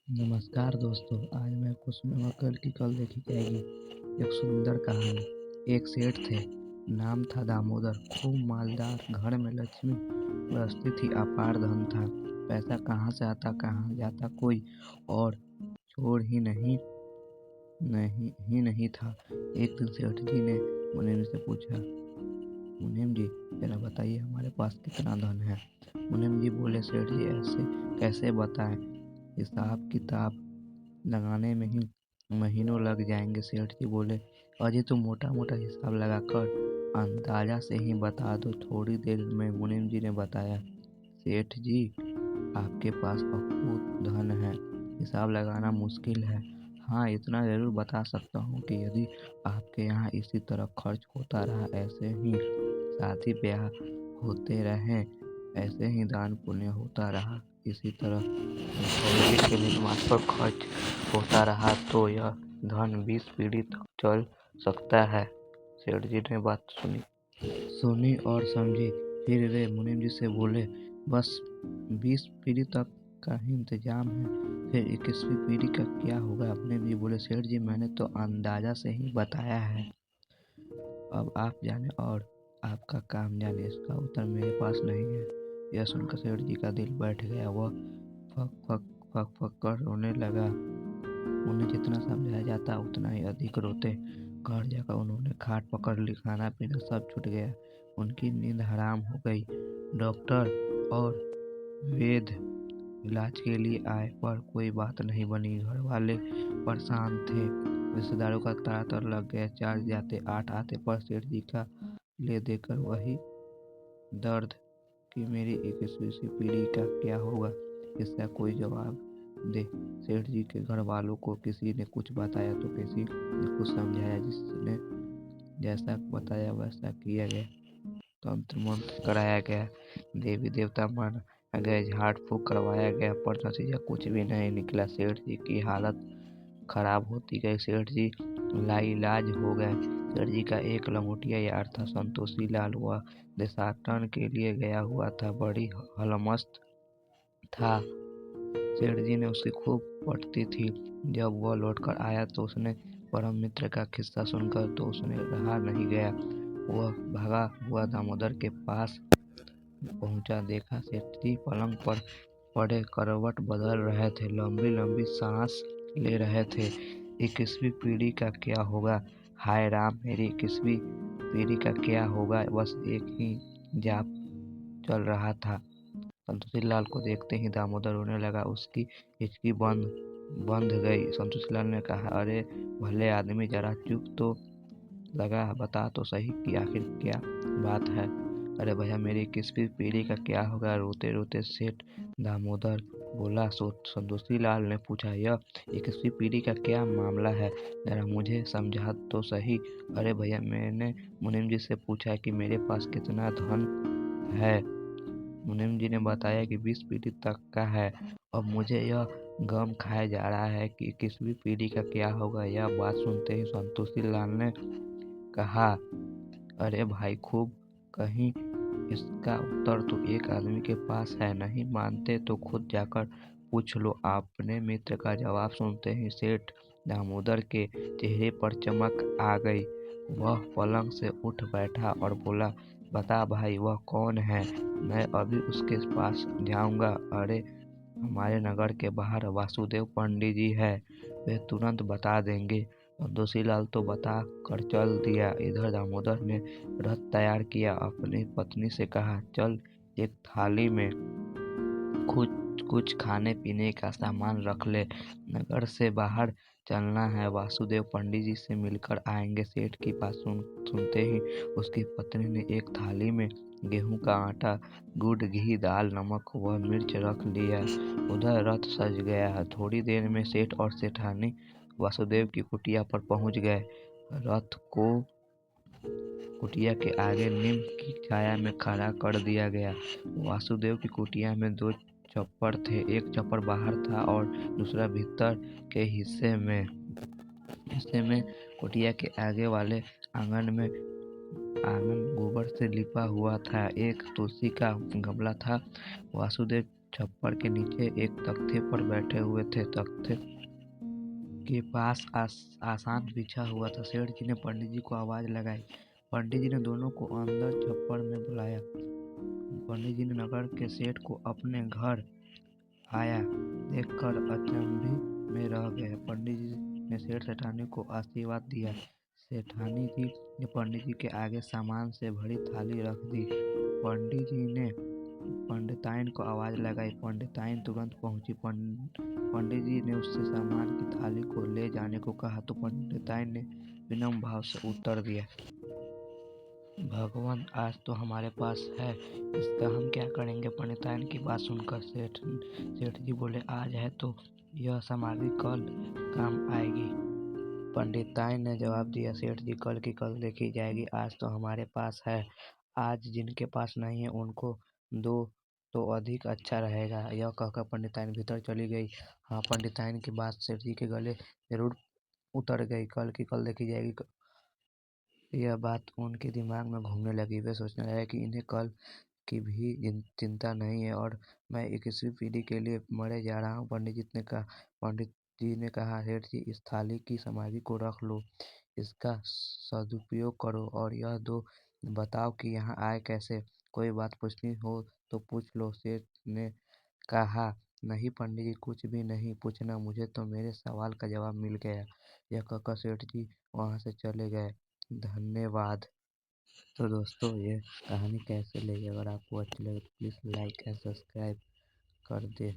नमस्कार दोस्तों, आज मैं कुछ सुनाऊंगा कल की कल देखी जाएगी। एक सुंदर कहानी। एक सेठ थे, नाम था दामोदर। खूब मालदार घर में लक्ष्मी बरसती थी, अपार धन था। पैसा कहाँ से आता कहाँ जाता कोई और छोड़ ही नहीं था। एक दिन सेठ जी ने मुनीम से पूछा, मुनीम जी जरा बताइए हमारे पास कितना धन है। मुनीम जी बोले, सेठ जी ऐसे कैसे बताएं, हिसाब किताब लगाने में ही महीनों लग जाएंगे। सेठ जी बोले, अजी तो मोटा मोटा हिसाब लगाकर अंदाजा से ही बता दो। थोड़ी देर में मुनीम जी ने बताया, सेठ जी आपके पास अकूत धन है, हिसाब लगाना मुश्किल है। हाँ, इतना जरूर बता सकता हूँ कि यदि आपके यहाँ इसी तरह खर्च होता रहा, ऐसे ही शादी ब्याह होते रहे, ऐसे ही दान पुण्य होता रहा, इसी तरह जिंदगी के निर्माण पर खर्च होता रहा, तो यह धन 20 पीढ़ी तक चल सकता है। सेठ जी ने बात सुनी और समझी। फिर वे मुनीम जी से बोले, बस 20 पीढ़ी तक का ही इंतजाम है, फिर 21वीं पीढ़ी का क्या होगा। मुनीम जी बोले, सेठ जी मैंने तो अंदाजा से ही बताया है, अब आप जाने और आपका काम जाने, इसका उत्तर मेरे पास नहीं है। यह सुनकर सेठ जी का दिल बैठ गया। वह फक फक फक फक कर रोने लगा। उन्हें जितना समझाया जाता उतना ही अधिक रोते। घर जाकर उन्होंने खाट पकड़ ली, खाना पीना सब छूट गया, उनकी नींद हराम हो गई। डॉक्टर और वैद्य इलाज के लिए आए पर कोई बात नहीं बनी। घर वाले परेशान थे, रिश्तेदारों का तांता लग गया। 4 जाते 8 आते, पर सेठ जी का ले देकर वही दर्द कि मेरी 21वीं पीढ़ी का क्या होगा, इसका कोई जवाब दे। सेठ जी के घर वालों को किसी ने कुछ बताया तो किसी ने कुछ समझाया। जिसने जैसा बताया वैसा किया गया। तंत्र मंत्र कराया गया, देवी देवता माना गए, झाड़ फूक करवाया गया, पर नतीजा कुछ भी नहीं निकला। सेठ जी की हालत खराब होती गई। सेठ जी लाइलाज हो गए। सेठ जी का एक लंगोटिया यार था, संतोषी लाल। वह देशाटन के लिए गया हुआ था, बड़ी हलमस्त था। सेठ जी ने उसकी खूब पटती थी। जब वह लौटकर आया तो उसने परम मित्र का किस्सा सुनकर तो उसने रहा नहीं गया। वह भागा हुआ दामोदर के पास पहुंचा। देखा सेठ जी पलंग पर पड़े करवट बदल रहे थे, लंबी लंबी सांस ले रहे थे। 21वीं पीढ़ी का क्या होगा, हाय राम, मेरी 21वीं पीढ़ी का क्या होगा, बस एक ही जाप चल रहा था। संतोषी लाल को देखते ही दामोदर रोने लगा। उसकी हिचकी बंध गई। संतोषी लाल ने कहा, अरे भले आदमी, जरा चुप तो लगा, बता तो सही कि आखिर क्या बात है। अरे भैया, मेरी 21वीं पीढ़ी का क्या होगा, रोते रोते सेठ दामोदर बोला। संतोषी लाल ने पूछा, यह 21वीं पीढ़ी का क्या मामला है, जरा मुझे समझा तो सही। अरे भैया, मैंने मुनीम जी से पूछा कि मेरे पास कितना धन है। मुनीम जी ने बताया कि 20 पीढ़ी तक का है। अब मुझे यह गम खाया जा रहा है कि 21वीं पीढ़ी का क्या होगा। यह बात सुनते ही संतोषी लाल ने कहा, अरे भाई, खूब कहीं, इसका उत्तर तो एक आदमी के पास है, नहीं मानते तो खुद जाकर पूछ लो। अपने मित्र का जवाब सुनते ही सेठ दामोदर के चेहरे पर चमक आ गई। वह पलंग से उठ बैठा और बोला, बता भाई, वह कौन है, मैं अभी उसके पास जाऊंगा। अरे हमारे नगर के बाहर वासुदेव पंडित जी है, वे तुरंत बता देंगे। संतोषी लाल तो बता कर चल दिया। इधर दामोदर ने रथ तैयार किया, अपनी पत्नी से कहा, चल एक थाली में कुछ कुछ खाने पीने का सामान रख ले, नगर से बाहर चलना है, वासुदेव पंडित जी से मिलकर आएंगे। सेठ की बात सुनते ही उसकी पत्नी ने एक थाली में गेहूं का आटा, गुड़, घी, दाल, नमक व मिर्च रख लिया। उधर रथ सज गया। थोड़ी देर में सेठ और सेठानी वासुदेव की कुटिया पर पहुंच गए। रथ को कुटिया के आगे नीम की छाया में खड़ा कर दिया गया। वासुदेव की कुटिया में 2 छप्पर थे, एक छप्पर बाहर था और दूसरा भीतर के हिस्से में कुटिया के आगे वाले आंगन गोबर से लिपा हुआ था। एक तुलसी का गमला था। वासुदेव छप्पर के नीचे एक तख्ते पर बैठे हुए थे। तख्ते के पास आसान बिछा हुआ था। सेठ जी ने पंडित जी को आवाज लगाई। पंडित जी ने दोनों को अंदर छप्पर में बुलाया। पंडित जी ने नगर के सेठ को अपने घर आया देखकर अचंभे में रह गए। पंडित जी ने सेठ सेठानी को आशीर्वाद दिया। सेठानी जी ने पंडित जी के आगे सामान से भरी थाली रख दी। पंडित जी ने पंडिताइन को आवाज लगाई। पंडिताइन तुरंत पहुंची। पंडित जी ने उससे सामान की थाली को ले जाने को कहा तो पंडिताइन ने विनम्र भाव से उत्तर दिया, भगवान आज तो हमारे पास है, इसका हम क्या करेंगे। पंडिताइन की बात सुनकर सेठ जी बोले, आज है तो यह सामग्री कल काम आएगी। पंडिताइन ने जवाब दिया, सेठ जी कल की कल देखी जाएगी, आज तो हमारे पास है। आज जिनके पास नहीं है उनको दो तो अधिक अच्छा रहेगा। यह कहकर पंडिताइन भीतर चली गई। हाँ, पंडिताइन की बात सेठ जी के गले जरूर उतर गई। कल की कल देखी जाएगी, यह बात उनके दिमाग में घूमने लगी। वे सोचने लगे कि इन्हें कल की भी चिंता नहीं है और मैं 21वीं पीढ़ी के लिए मरे जा रहा हूँ। पंडित जी ने कहा, सेठ जी इस थाली की सामग्री को रख लो, इसका सदुपयोग करो और यह दो बताओ कि यहाँ आए कैसे। कोई बात पूछनी हो तो पूछ लो। सेठ ने कहा, नहीं पंडित जी, कुछ भी नहीं पूछना, मुझे तो मेरे सवाल का जवाब मिल गया। यह कहकर सेठ जी वहाँ से चले गए। धन्यवाद। तो दोस्तों, ये कहानी कैसे लगी? अगर आपको अच्छी लगे तो प्लीज़ लाइक एंड सब्सक्राइब कर दे।